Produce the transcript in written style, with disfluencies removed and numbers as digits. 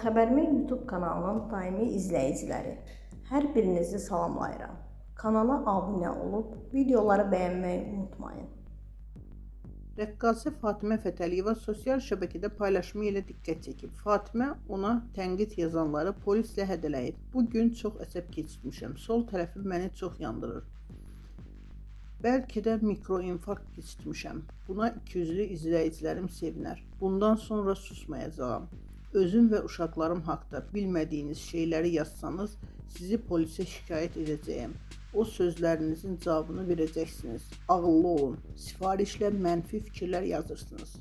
Xəbərmi YouTube kanalının daimi izləyiciləri, hər birinizi salamlayıram. Kanala abunə olub, videoları bəyənməyi unutmayın. Rəqqasə Fatimə Fətəliyeva sosial şəbəkədə paylaşımı ilə diqqət çəkib. Fatimə ona tənqid yazanları polislə hədələyir. Bu gün çox əsəb keçirmişəm. Sol tərəfim məni çox yandırır. Bəlkə də mikroinfarkt keçirmişəm. Buna 200'lü izləyicilərim sevinər. Bundan sonra susmayacağam. Özüm və uşaqlarım haqda bilmədiyiniz şeyləri yazsanız, sizi polisə şikayət edəcəyəm. O sözlərinizin cavabını verəcəksiniz. Ağıllı olun. Sifarişlə mənfi fikirlər yazırsınız.